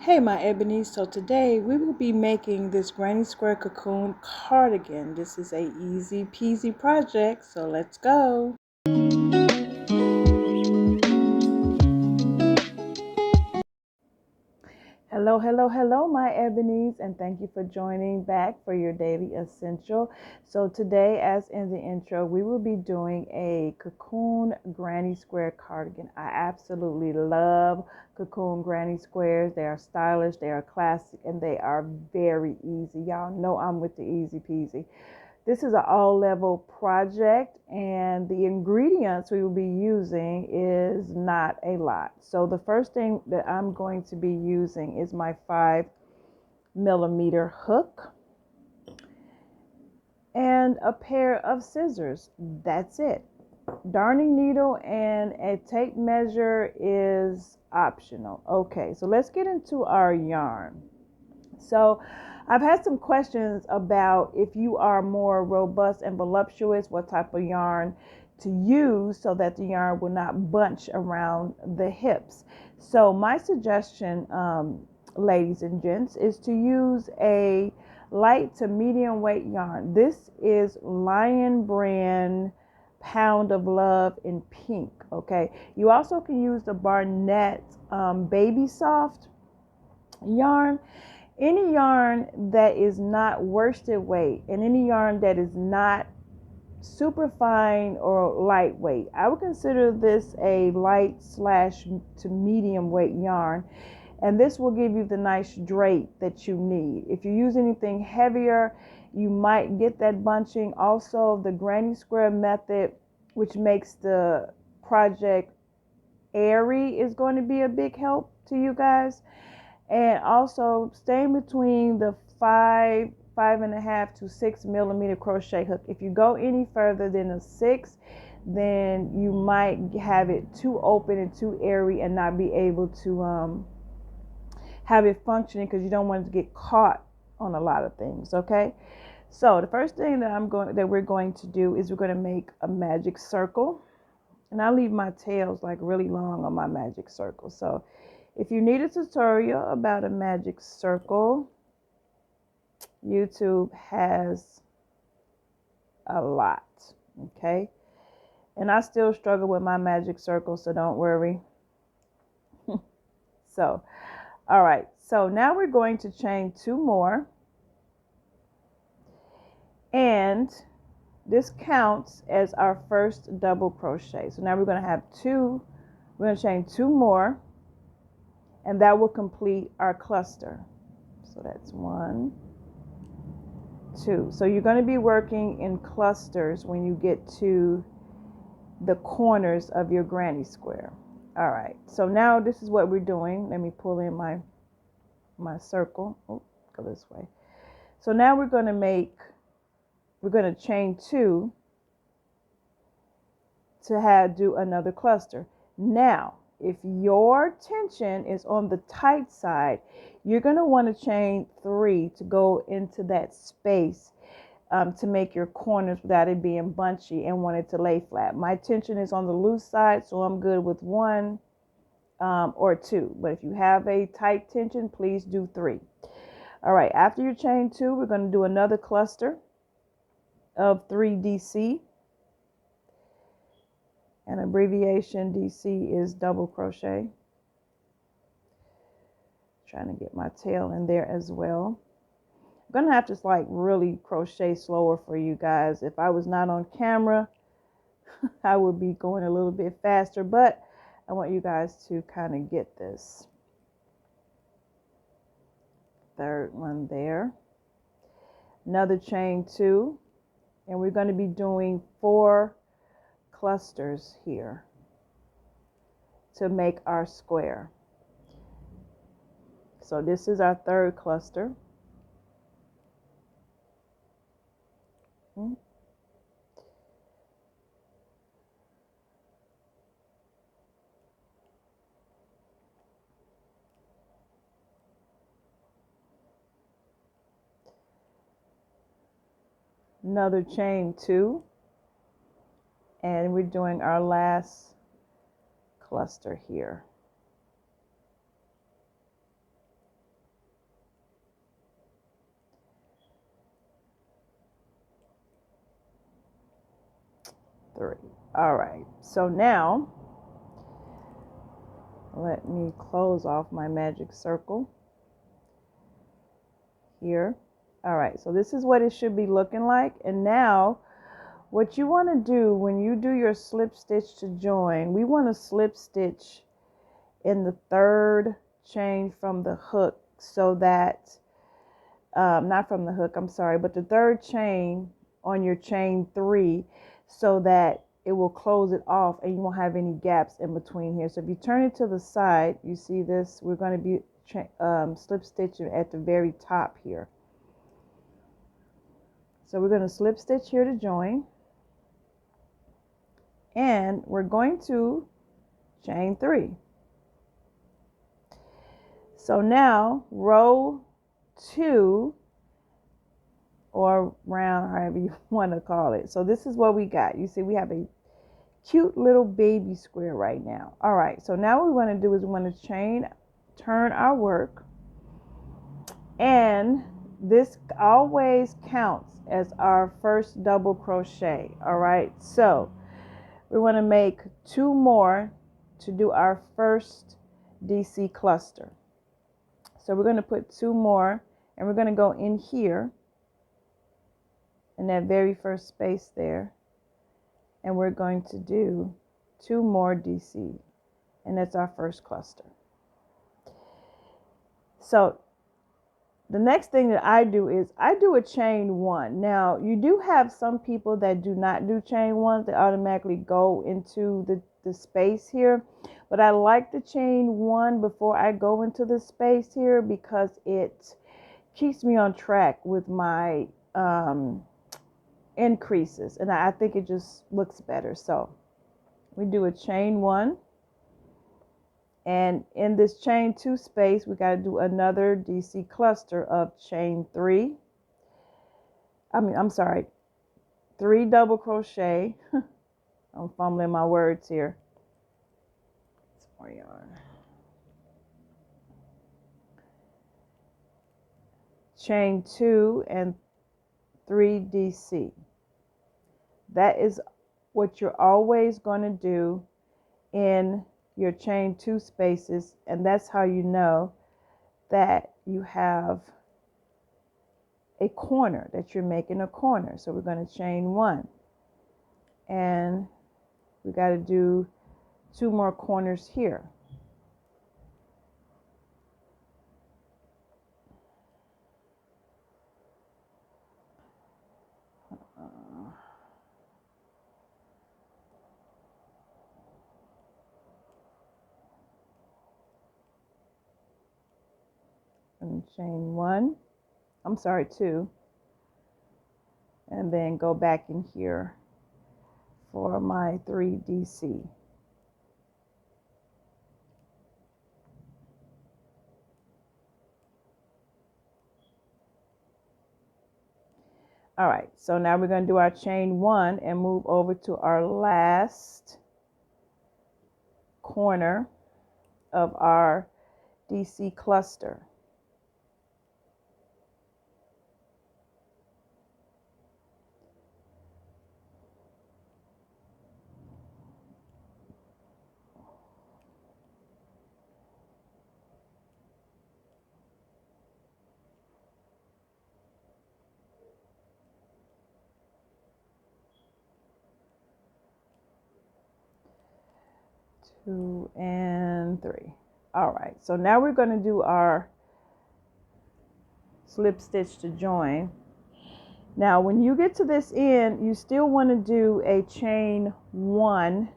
Hey my Ebony, so today we will be making this granny square cocoon cardigan. This is a easy peasy project, so let's go. Hello, my Ebonies, and thank you for joining back for your daily essential. So today, as in the intro, we will be doing a cocoon granny square cardigan. I absolutely love cocoon granny squares. They are stylish, they are classic, and they are very easy. Y'all know I'm with the easy peasy. This is an all level project, and the ingredients we will be using is not a lot. So, the first thing that I'm going to be using is my 5 millimeter hook and a pair of scissors. That's it. Darning needle and a tape measure is optional. Okay, so let's get into our yarn. So I've had some questions about if you are more robust and voluptuous, what type of yarn to use so that the yarn will not bunch around the hips. So my suggestion, ladies and gents, is to use a light to medium weight yarn. This is Lion Brand Pound of Love in pink. Okay, you also can use the Barnett Baby Soft yarn. Any yarn that is not worsted weight and any yarn that is not super fine or lightweight, I would consider this a light slash to medium weight yarn, and this will give you the nice drape that you need. If you use anything heavier, you might get that bunching. Also, the granny square method, which makes the project airy, is going to be a big help to you guys. And also staying between the 5.5 to 6 millimeter crochet hook. If you go any further than a 6, then you might have it too open and too airy and not be able to have it functioning, because you don't want it to get caught on a lot of things. Okay, so the first thing that we're going to do is we're going to make a magic circle, and I leave my tails like really long on my magic circle. So if you need a tutorial about a magic circle, YouTube has a lot, okay? And I still struggle with my magic circle, so don't worry. So, all right. So now we're going to chain 2 more. And this counts as our first double crochet. So now we're going to have 2. We're going to chain 2 more, and that will complete our cluster. So that's 1, 2. So you're going to be working in clusters when you get to the corners of your granny square. All right, so now this is what we're doing. Let me pull in my circle. Oh, go this way. So now we're going to chain 2 to do another cluster. Now, if your tension is on the tight side, you're going to want to chain 3 to go into that space, to make your corners without it being bunchy and want it to lay flat. My tension is on the loose side, so I'm good with 1 or 2. But if you have a tight tension, please do 3. All right, after you chain 2, we're going to do another cluster of 3 DC. And abbreviation DC is double crochet. Trying to get my tail in there as well. I'm gonna have to like really crochet slower for you guys. If I was not on camera, I would be going a little bit faster, but I want you guys to kind of get this. Third one there. Another chain 2, and we're going to be doing 4 clusters here to make our square. So this is our third cluster. Another chain 2, and we're doing our last cluster here. 3. All right, so now let me close off my magic circle here. All right, so this is what it should be looking like. And now what you want to do when you do your slip stitch to join, we want to slip stitch in the 3rd chain from the hook, so that not from the hook, I'm sorry, but the 3rd chain on your chain 3, so that it will close it off and you won't have any gaps in between here. So if you turn it to the side, you see this, we're going to be slip stitching at the very top here. So we're going to slip stitch here to join, and we're going to chain 3. So now row 2, or round, however you want to call it. So this is what we got. You see we have a cute little baby square right now. All right, so now what we want to do is we want to turn our work, and this always counts as our first double crochet. All right, so we want to make 2 more to do our first DC cluster. So we're going to put 2 more, and we're going to go in here in that very first space there, and we're going to do 2 more DC, and that's our first cluster. So the next thing that I do is I do a chain 1. Now you do have some people that do not do chain 1, they automatically go into the space here, but I like to chain 1 before I go into the space here, because it keeps me on track with my increases, and I think it just looks better. So we do a chain 1, and in this chain 2 space we got to do another DC cluster of chain 3. I'm sorry, 3 double crochet. I'm fumbling my words here. Some more yarn. Chain 2 and 3 DC. That is what you're always going to do in your chain 2 spaces, and that's how you know that you have a corner, that you're making a corner. So we're going to chain 1, and we got to do 2 more corners here. And chain 1, I'm sorry, 2, and then go back in here for my 3 DC. All right, so now we're going to do our chain 1 and move over to our last corner of our DC cluster. Two and 3. All right, so now we're going to do our slip stitch to join. Now when you get to this end, you still want to do a chain 1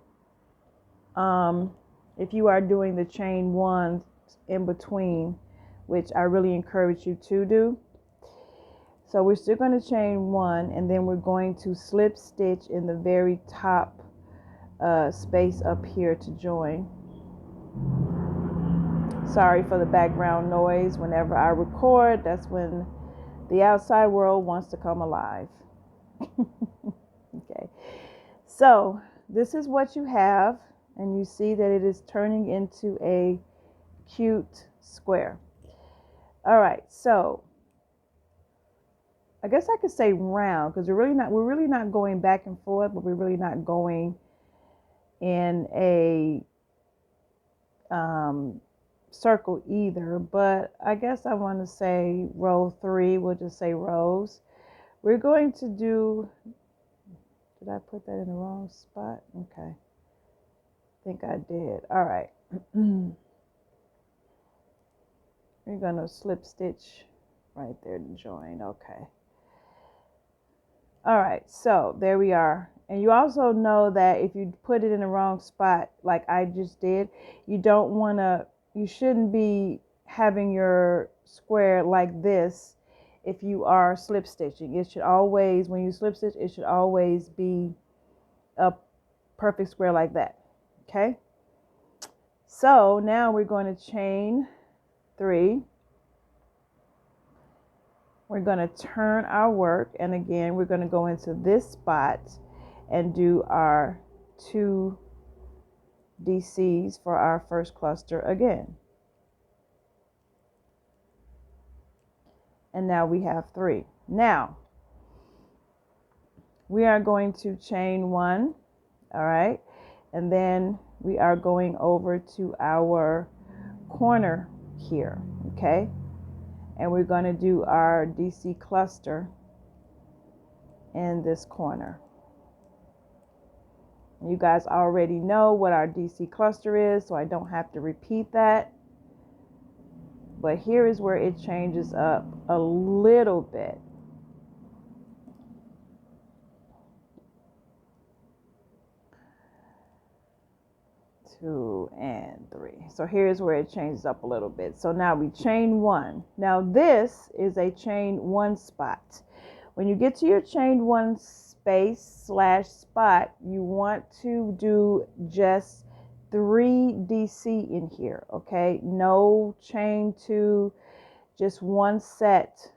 if you are doing the chain 1 in between, which I really encourage you to do. So we're still going to chain 1, and then we're going to slip stitch in the very top space up here to join. Sorry for the background noise. Whenever I record, that's when the outside world wants to come alive. Okay, so this is what you have, and you see that it is turning into a cute square. All right, so I guess I could say round, because we're really not going back and forth, but we're really not going in a circle either. But I guess I want to say row 3. We'll just say rows. We're going to do, did I put that in the wrong spot? Okay. I think I did. All right. We're going to slip stitch right there to join. Okay. All right. So there we are. And you also know that if you put it in the wrong spot, like I just did, you shouldn't be having your square like this if you are slip stitching. It should always, when you slip stitch, it should always be a perfect square like that. Okay. So now we're going to chain 3. We're going to turn our work, and again we're going to go into this spot and do our 2 DCs for our first cluster again. And now we have 3. Now we are going to chain 1, all right, and then we are going over to our corner here, okay, and we're going to do our DC cluster in this corner. You guys already know what our DC cluster is, so I don't have to repeat that. But here is where it changes up a little bit. 2 and 3. So here's where it changes up a little bit. So now we chain 1. Now this is a chain 1 spot. When you get to your chain 1 space / spot, you want to do just 3 DC in here, okay? No chain 2, just 1 set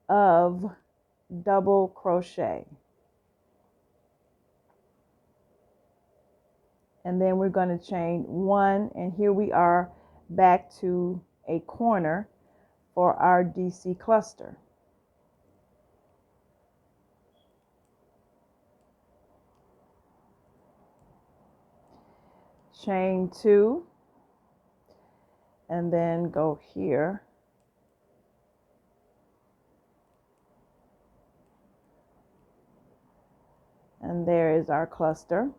of double crochet. And then we're going to chain 1, and here we are back to a corner for our DC cluster. Chain 2, and then go here. And there is our cluster.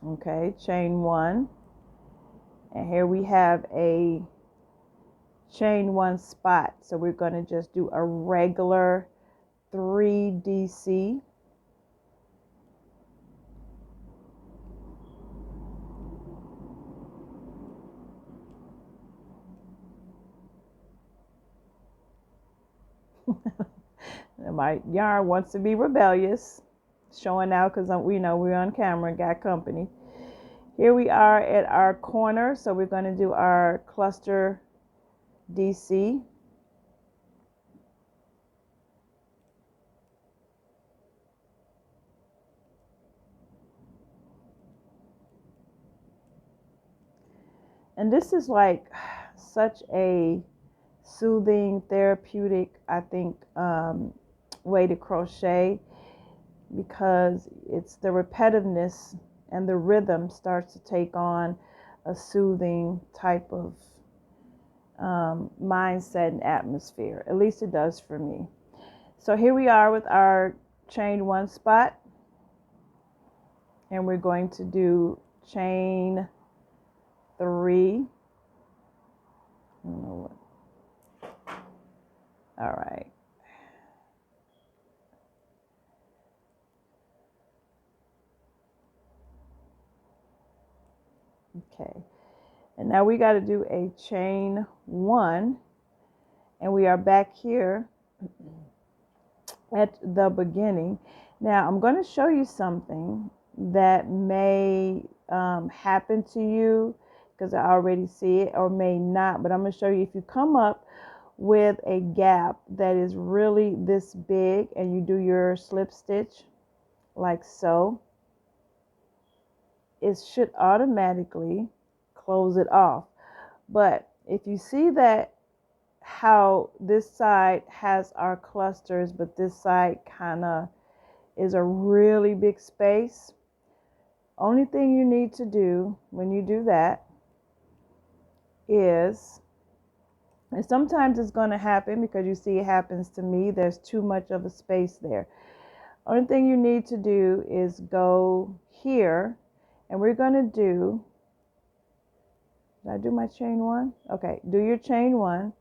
Okay, chain 1, and here we have a chain 1 spot, so we're going to just do a regular 3 DC. My yarn wants to be rebellious, showing out because we know we're on camera and got company. Here we are at our corner, so we're going to do our cluster DC. And this is like such a soothing, therapeutic, I think, way to crochet, because it's the repetitiveness and the rhythm starts to take on a soothing type of mindset and atmosphere. At least it does for me. So here we are with our chain 1 spot, and we're going to do chain 3. I don't know what. All right. Okay, and now we got to do a chain 1, and we are back here at the beginning. Now I'm going to show you something that may happen to you, because I already see it, or may not, but I'm going to show you if you come up with a gap that is really this big and you do your slip stitch like so, it should automatically close it off. But if you see that how this side has our clusters, but this side kind of is a really big space. Only thing you need to do when you do that is, and sometimes it's going to happen because you see it happens to me, there's too much of a space there. Only thing you need to do is go here, and we're going to do, did I do my chain one? Okay, do your chain one,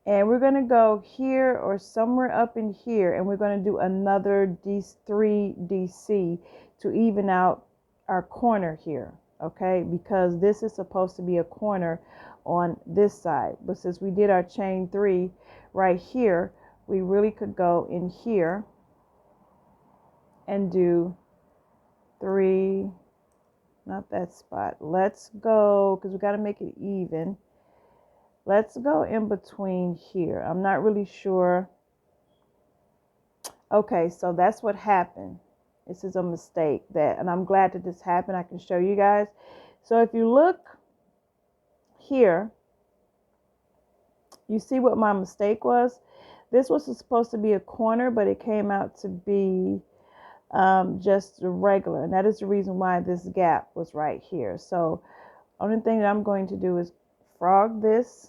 and we're going to go here or somewhere up in here, and we're going to do another D3 DC to even out our corner here, okay? Because this is supposed to be a corner on this side, but since we did our chain 3 right here, we really could go in here and do 3, not that spot. Let's go, because we got to make it even. Let's go in between here. I'm not really sure. Okay, so that's what happened. This is a mistake and I'm glad that this happened. I can show you guys. So if you look here, you see what my mistake was. This was supposed to be a corner, but it came out to be just regular, and that is the reason why this gap was right here. So only thing that I'm going to do is frog this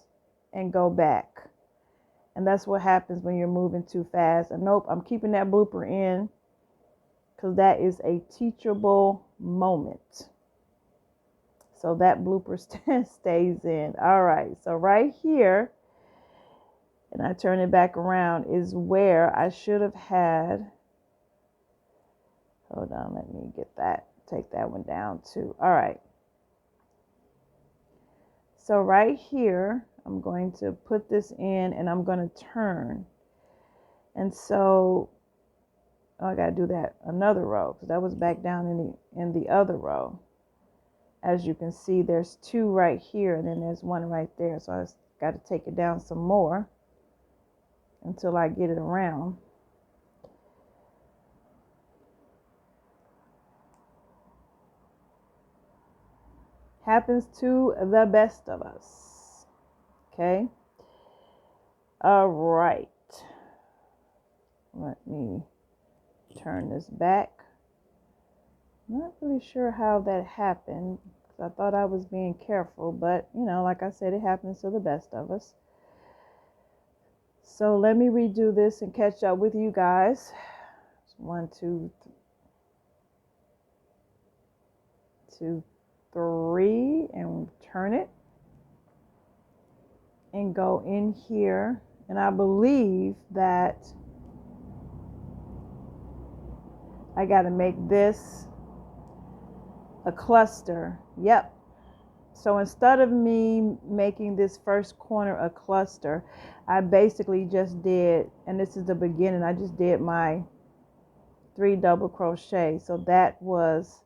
and go back, and that's what happens when you're moving too fast. And nope, I'm keeping that blooper in because that is a teachable moment, so that blooper stays in. All right, so right here, and I turn it back around, is where I should have had, hold on, let me get that, take that one down too. All right. So right here, I'm going to put this in and I'm going to turn. And so, oh, I got to do that another row because that was back down in the other row. As you can see, there's 2 right here and then there's 1 right there. So I got to take it down some more until I get it around. Happens to the best of us. Okay. All right. Let me turn this back. Not really sure how that happened, because I thought I was being careful, but you know, like I said, it happens to the best of us. So let me redo this and catch up with you guys. 1, 2, 2, 3, and turn it and go in here. And I believe that I got to make this a cluster. Yep. So instead of me making this first corner a cluster, I basically just did, and this is the beginning, I just did my 3 double crochet. So that was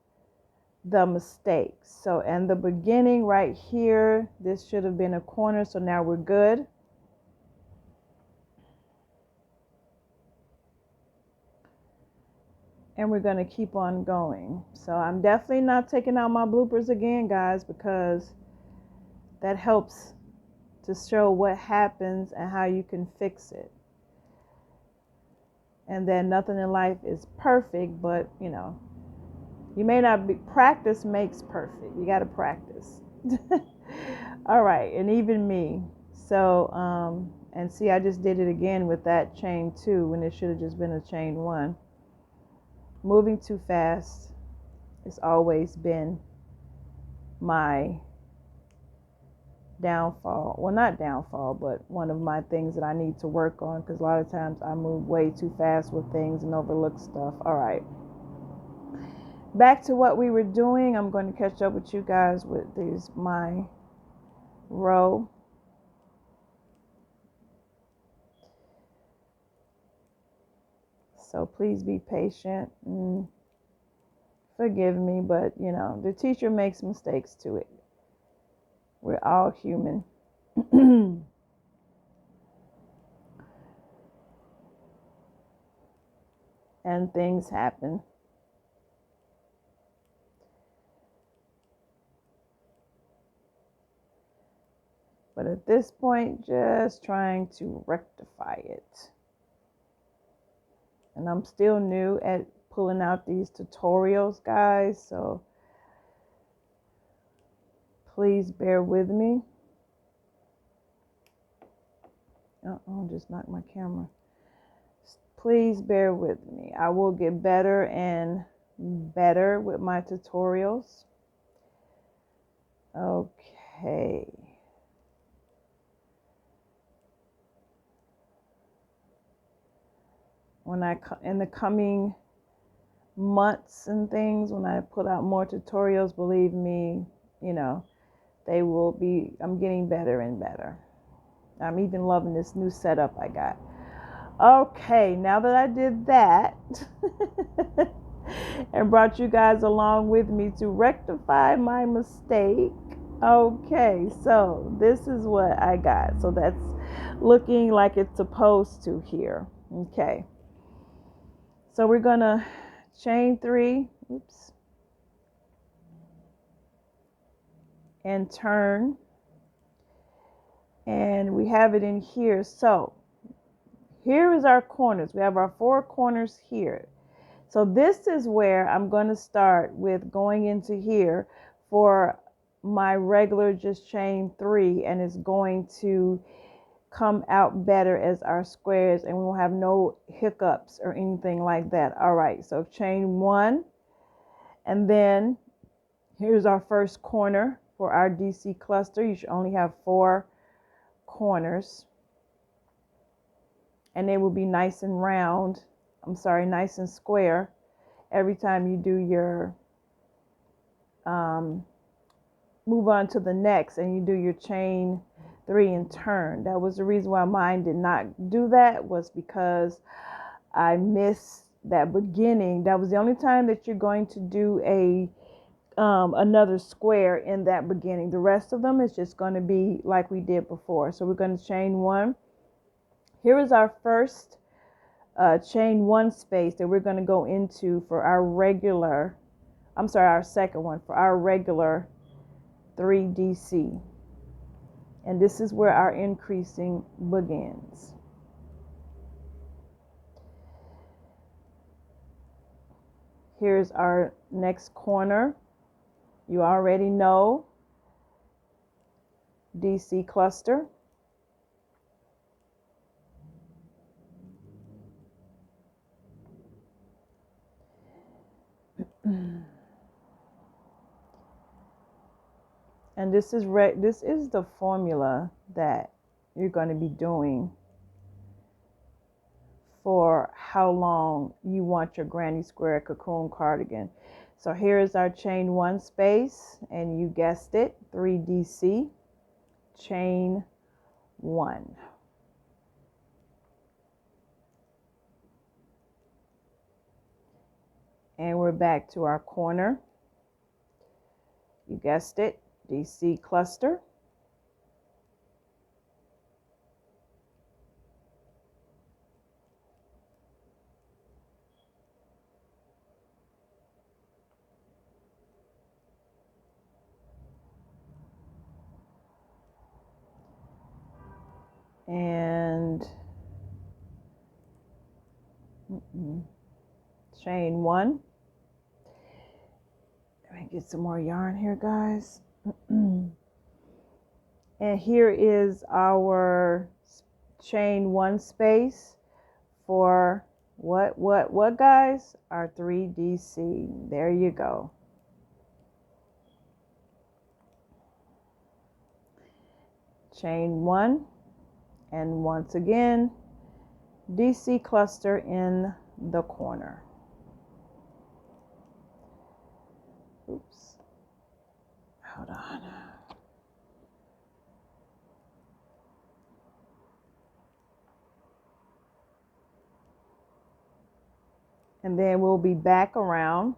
the mistake. So, and the beginning right here, this should have been a corner. So now we're good. And we're going to keep on going. So I'm definitely not taking out my bloopers again, guys, because that helps to show what happens and how you can fix it. And then nothing in life is perfect, but you know, you may not be, practice makes perfect. You got to practice. All right. And even me. So, and see, I just did it again with that chain 2 when it should have just been a chain 1. Moving too fast has always been my downfall. Well, not downfall, but one of my things that I need to work on, because a lot of times I move way too fast with things and overlook stuff. All right. Back to what we were doing. I'm going to catch up with you guys with my row. So please be patient and forgive me, but you know, the teacher makes mistakes too. We're all human. And things happen. But this point, just trying to rectify it. And I'm still new at pulling out these tutorials, guys, so please bear with me. Uh-oh, just knocked my camera. Please bear with me. I will get better and better with my tutorials. Okay. In the coming months and things, when I put out more tutorials, believe me, you know, they will be, I'm getting better and better. I'm even loving this new setup I got. Okay, now that I did that and brought you guys along with me to rectify my mistake. Okay, so this is what I got. So that's looking like it's supposed to here. Okay. So we're going to chain 3, oops, and turn. And we have it in here. So here is our corners. We have our 4 corners here. So this is where I'm going to start with going into here for my regular just chain 3, and it's going to come out better as our squares, and we won't have no hiccups or anything like that. All right, so chain 1, and then here's our first corner for our DC cluster. You should only have 4 corners, and they will be nice and round. Nice and square every time you do your move on to the next and you do your chain 3 and turn. That was the reason why mine did not do that, was because I missed that beginning. That was the only time that you're going to do a another square in that beginning. The rest of them is just going to be like we did before. So we're going to chain 1. Here is our first chain 1 space that we're going to go into for our regular, our second one for our regular 3DC. And this is where our increasing begins. Here's our next corner. You already know DC cluster. And this is the formula that you're going to be doing for how long you want your granny square cocoon cardigan. So here is our chain 1 space, and you guessed it, 3DC, chain 1. And we're back to our corner. You guessed it, DC cluster. And chain 1. Let me get some more yarn here, guys. And here is our chain 1 space for what guys? Our 3DC. There you go. Chain 1, and once again, DC cluster in the corner. Oops. Hold on. And then we'll be back around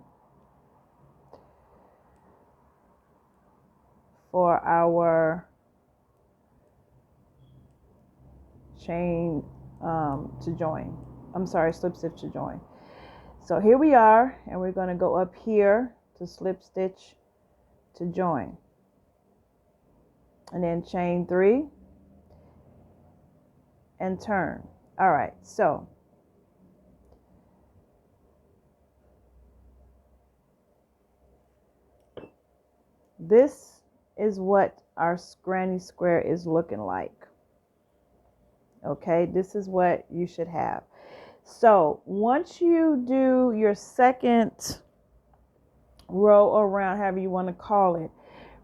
for our chain to join. Slip stitch to join. So here we are, and we're going to go up here to slip stitch to join. And then chain 3, and turn. All right, so this is what our granny square is looking like. Okay, this is what you should have. So once you do your second row around, however you want to call it,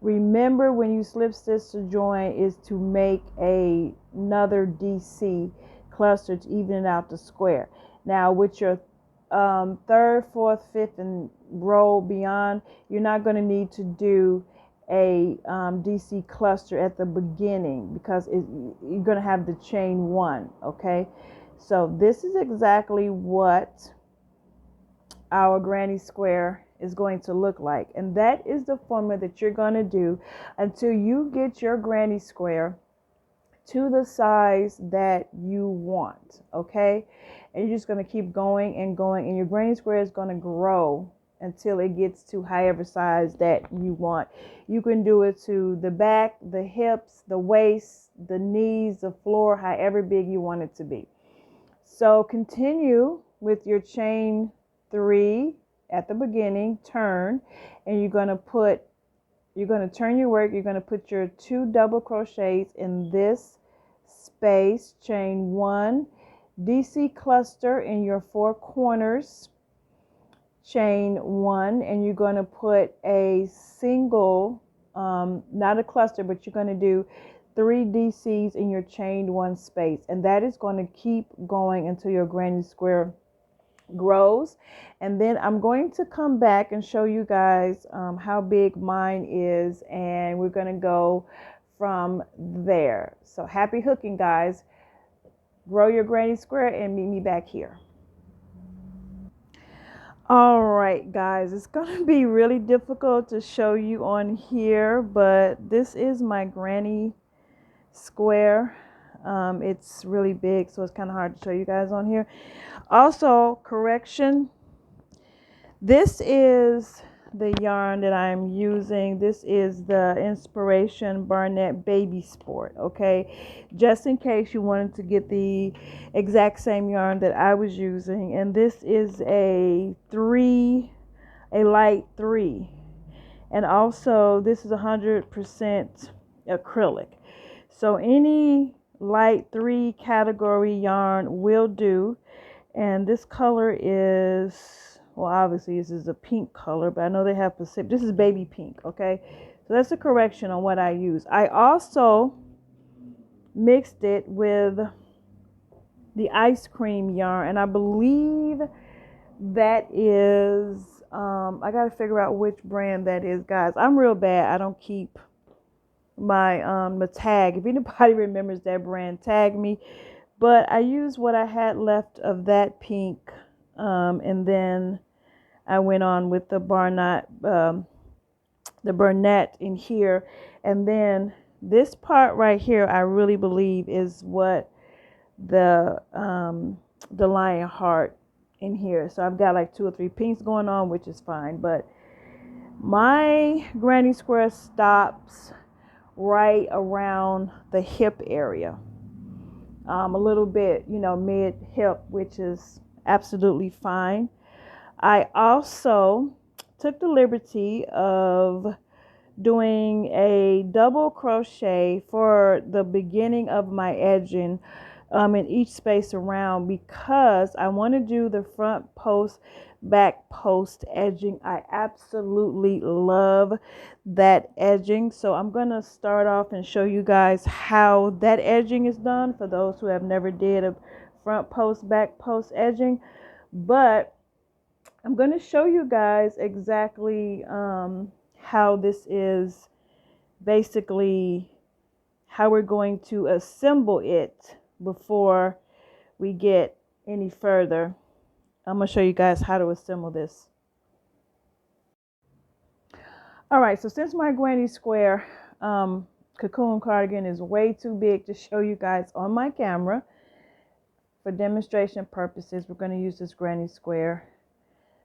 remember when you slip stitch to join is to make another DC cluster to even it out the square. Now with your third, fourth, fifth, and row beyond, you're not going to need to do a DC cluster at the beginning because you're going to have the chain one. Okay, so this is exactly what our granny square is going to look like, and that is the formula that you're going to do until you get your granny square to the size that you want. Okay, and you're just going to keep going and going, and your granny square is going to grow until it gets to however size that you want. You can do it to the back, the hips, the waist, the knees, the floor, however big you want it to be. So continue with your chain 3 at the beginning, turn, and you're going to turn your work. You're going to put your 2 double crochets in this space, chain 1, DC cluster in your 4 corners, chain 1, and you're going to put a single, not a cluster, but you're going to do 3 DCs in your chain 1 space, and that is going to keep going until your granny square grows. And then I'm going to come back and show you guys how big mine is, and we're going to go from there. So happy hooking, guys. Grow your granny square and meet me back here. All right, guys, it's going to be really difficult to show you on here, but this is my granny square. It's really big, so it's kind of hard to show you guys on here. Also, correction, this is the yarn that I'm using. This is the Inspiration Barnett Baby Sport, okay? Just in case you wanted to get the exact same yarn that I was using. And this is a light 3. And also, this is 100% acrylic. So any light 3 category yarn will do. And this color is, well, obviously this is a pink color, but I know they have Pacific. This is baby pink, okay? So that's a correction on what I use. I also mixed it with the ice cream yarn, and I believe that is, I got to figure out which brand that is, guys. I'm real bad. I don't keep my tag. If anybody remembers that brand, tag me. But I used what I had left of that pink, and then I went on with the Burnett in here. And then this part right here, I really believe is what the lion heart in here. So I've got like 2 or 3 pinks going on, which is fine. But my granny square stops right around the hip area. A little bit, mid hip, which is absolutely fine. I also took the liberty of doing a double crochet for the beginning of my edging in each space around, because I want to do the front post, back post edging. I absolutely love that edging. So I'm going to start off and show you guys how that edging is done for those who have never did a front post, back post edging. But I'm going to show you guys exactly how this is basically how we're going to assemble it before we get any further. I'm going to show you guys how to assemble this. All right, so since my granny square cocoon cardigan is way too big to show you guys on my camera, for demonstration purposes, we're going to use this granny square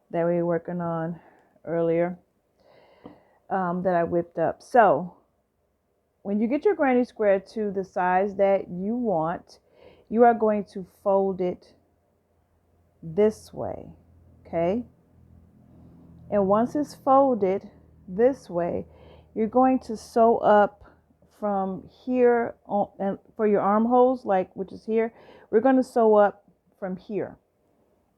that we were working on earlier that I whipped up. So when you get your granny square to the size that you want, you are going to fold it this way, okay? And once it's folded this way, you're going to sew up from here on, and for your armholes, like which is here, we're going to sew up from here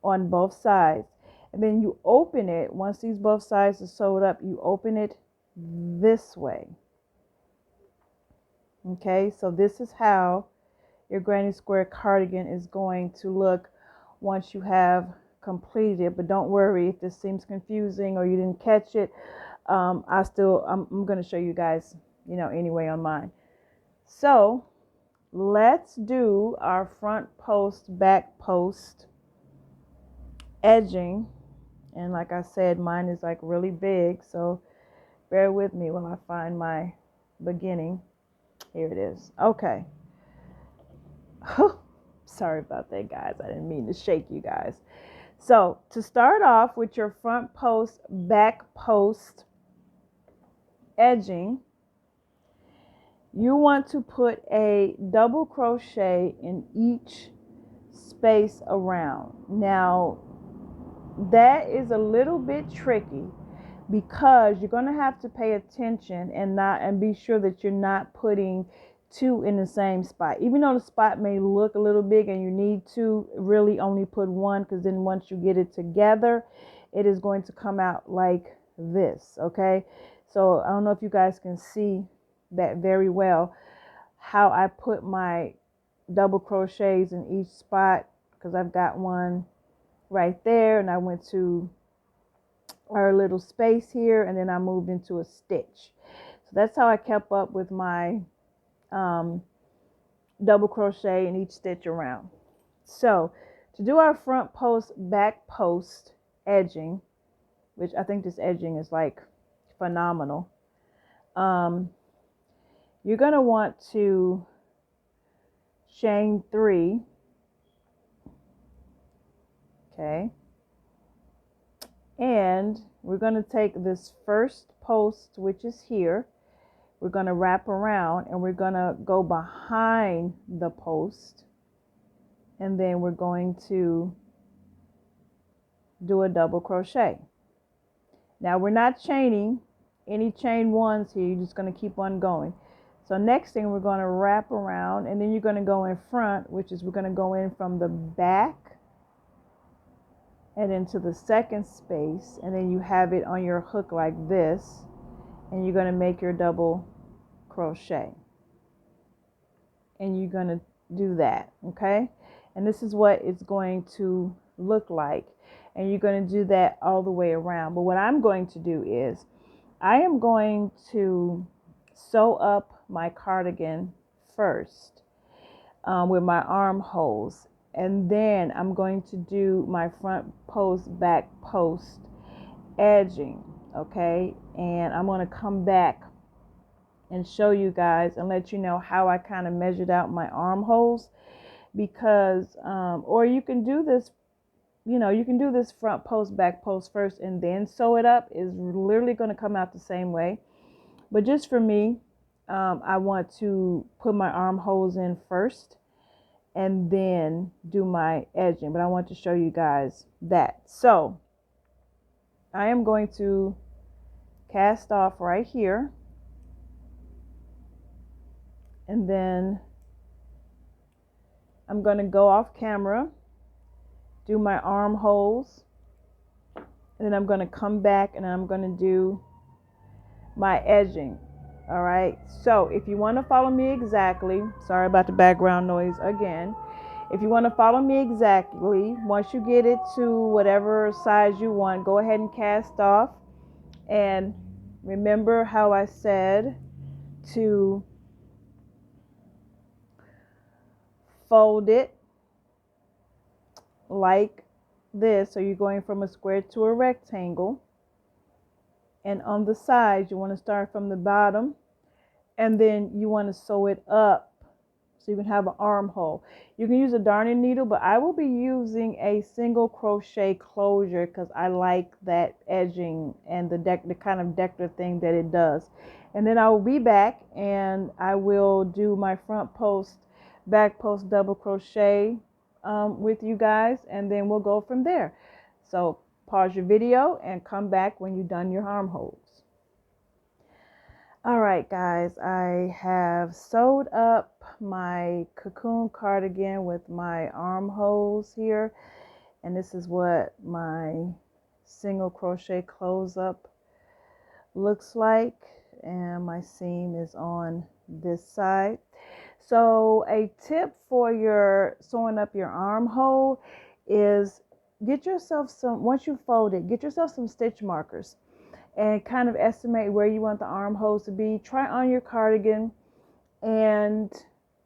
on both sides. And then you open it, once these both sides are sewed up, you open it this way. Okay, so this is how your granny square cardigan is going to look once you have completed. But don't worry if this seems confusing or you didn't catch it. I'm going to show you guys, anyway on mine. So let's do our front post, back post edging. And like I said, mine is like really big, so bear with me while I find my beginning. Here it is. Okay. Sorry about that, guys. I didn't mean to shake you guys. So to start off with your front post, back post edging, you want to put a double crochet in each space around. Now, that is a little bit tricky because you're going to have to pay attention and be sure that you're not putting two in the same spot. Even though the spot may look a little big and you need to really only put one, because then once you get it together, it is going to come out like this, okay? So I don't know if you guys can see that very well, how I put my double crochets in each spot, because I've got one right there, and I went to our little space here, and then I moved into a stitch. So that's how I kept up with my double crochet in each stitch around. So to do our front post, back post edging, which I think this edging is like phenomenal, you're going to want to chain 3, okay, and we're going to take this first post, which is here, we're going to wrap around and we're going to go behind the post, and then we're going to do a double crochet. Now we're not chaining any chain ones here, you're just going to keep on going. So next thing, we're going to wrap around, and then you're going to go in front, which is we're going to go in from the back and into the second space, and then you have it on your hook like this, and you're going to make your double crochet, and you're going to do that, okay? And this is what it's going to look like, and you're going to do that all the way around. But what I'm going to do is I am going to sew up my cardigan first with my armholes, and then I'm going to do my front post, back post edging, okay? And I'm going to come back and show you guys and let you know how I kind of measured out my armholes, because or you can do this, you can do this front post, back post first and then sew it up. Is literally going to come out the same way. But just for me, I want to put my armholes in first and then do my edging. But I want to show you guys that. So I am going to cast off right here. And then I'm going to go off camera, do my armholes, and then I'm going to come back and I'm going to do my edging. All right, so if you want to follow me exactly, sorry about the background noise again. If you want to follow me exactly, once you get it to whatever size you want, go ahead and cast off. And remember how I said to fold it like this. So you're going from a square to a rectangle. And on the sides, you want to start from the bottom, and then you want to sew it up so you can have an armhole. You can use a darning needle, but I will be using a single crochet closure because I like that edging and the kind of decorative thing that it does. And then I will be back and I will do my front post, back post double crochet with you guys, and then we'll go from there. So pause your video and come back when you've done your armholes. All right, guys, I have sewed up my cocoon cardigan with my armholes here, and this is what my single crochet close up looks like, and my seam is on this side. So a tip for your sewing up your armhole is get yourself some, once you fold it, get yourself some stitch markers and kind of estimate where you want the armholes to be. Try on your cardigan, and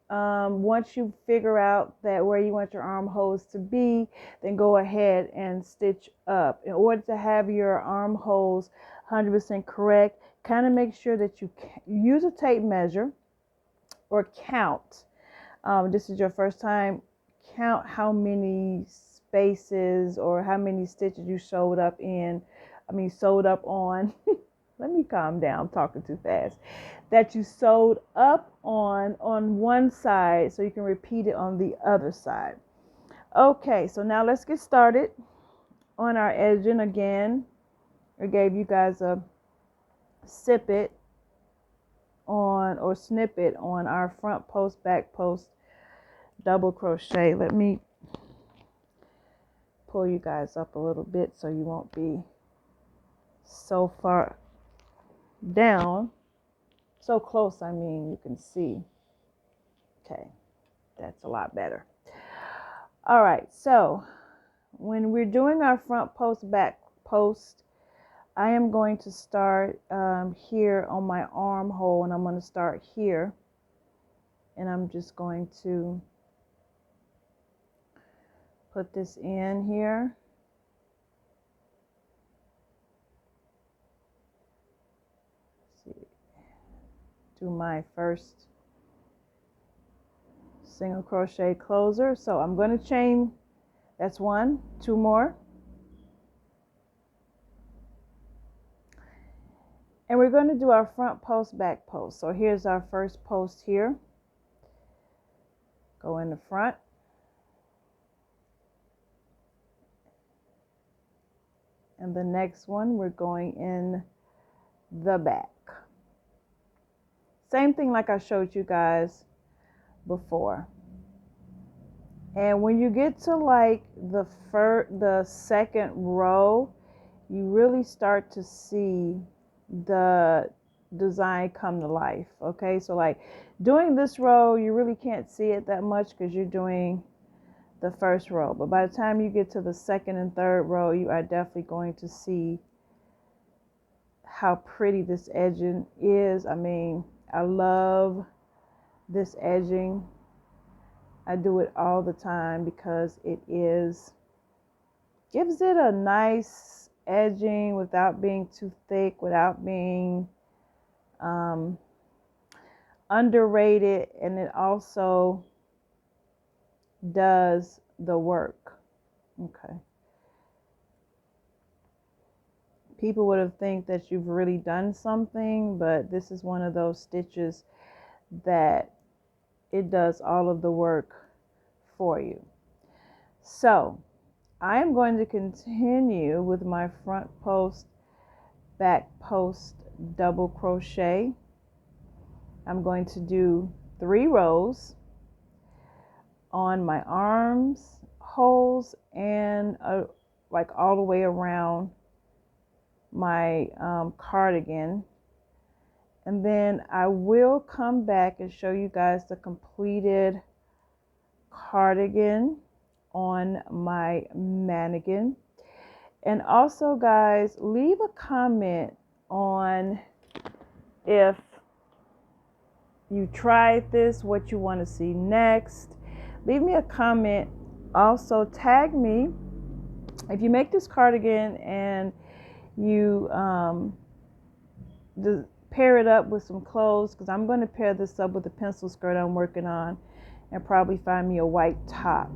once you figure out that where you want your armholes to be, then go ahead and stitch up. In order to have your armholes 100% correct, kind of make sure that you use a tape measure or count. This is your first time, count how many spaces or how many stitches you sewed up on. Let me calm down, I'm talking too fast. That you sewed up on one side so you can repeat it on the other side. Okay, so now let's get started on our edging again. I gave you guys a snippet on our front post, back post double crochet. Let me pull you guys up a little bit so you won't be so far down, so close, I mean, you can see. Okay, that's a lot better. All right, so when we're doing our front post, back post, I am going to start here on my armhole, and I'm going to start here, and I'm just going to put this in here. Let's see. Do my first single crochet closer. So I'm going to chain, that's 1, 2 more. And we're going to do our front post, back post. So here's our first post here. Go in the front. And the next one, we're going in the back. Same thing like I showed you guys before. And when you get to like the second row, you really start to see the design come to life. Okay, so like doing this row, you really can't see it that much because you're doing the first row, but by the time you get to the second and third row, you are definitely going to see how pretty this edging is. I mean, I love this edging. I do it all the time because it gives it a nice edging without being too thick, without being underrated, and it also does the work. Okay. People would have think that you've really done something, but this is one of those stitches that it does all of the work for you. So I am going to continue with my front post, back post double crochet. I'm going to do 3 rows on my arms holes and like all the way around my cardigan, and then I will come back and show you guys the completed cardigan on my mannequin. And also, guys, leave a comment on if you tried this, what you want to see next. Leave me a comment. Also tag me if you make this cardigan and you pair it up with some clothes, because I'm going to pair this up with the pencil skirt I'm working on, and probably find me a white top.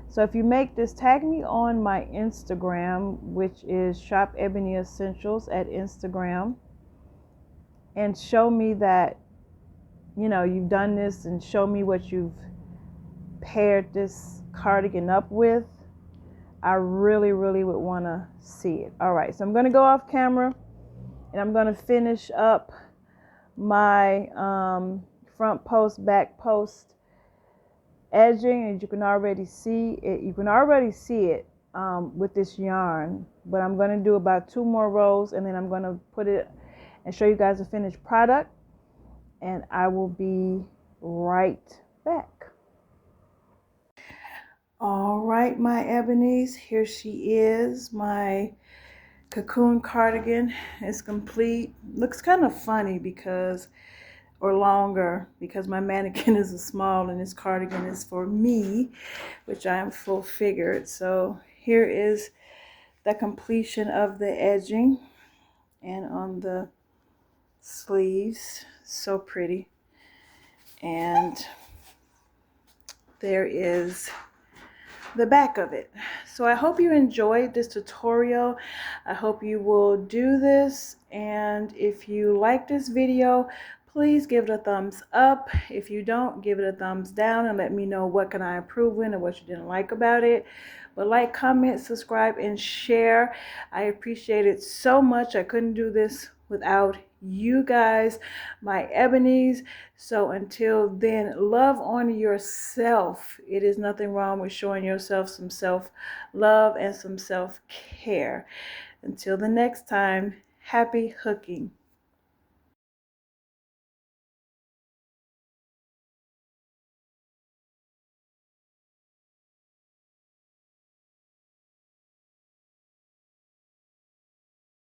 So if you make this, tag me on my Instagram, which is Shop Ebony Essentials at Instagram, and show me that, you know, you've done this, and show me what you've paired this cardigan up with, I really would want to see it. All right, so I'm going to go off camera and I'm going to finish up my front post, back post edging, and you can already see it. You can already see it with this yarn, but I'm going to do about 2 more rows, and then I'm going to put it and show you guys the finished product, and I will be right back. All right, my ebonies, here she is. My cocoon cardigan is complete. Looks kind of funny because, or longer, because my mannequin is a small and this cardigan is for me, which I am full figured. So here is the completion of the edging and on the sleeves. So pretty. And there is the back of it. So I hope you enjoyed this tutorial. I hope you will do this, and if you like this video, please give it a thumbs up. If you don't, give it a thumbs down and let me know what can I improve in and what you didn't like about it. But like, comment, subscribe, and share. I appreciate it so much. I couldn't do this without you guys, my ebonies. So until then, love on yourself. It is nothing wrong with showing yourself some self-love and some self-care. Until the next time, happy hooking.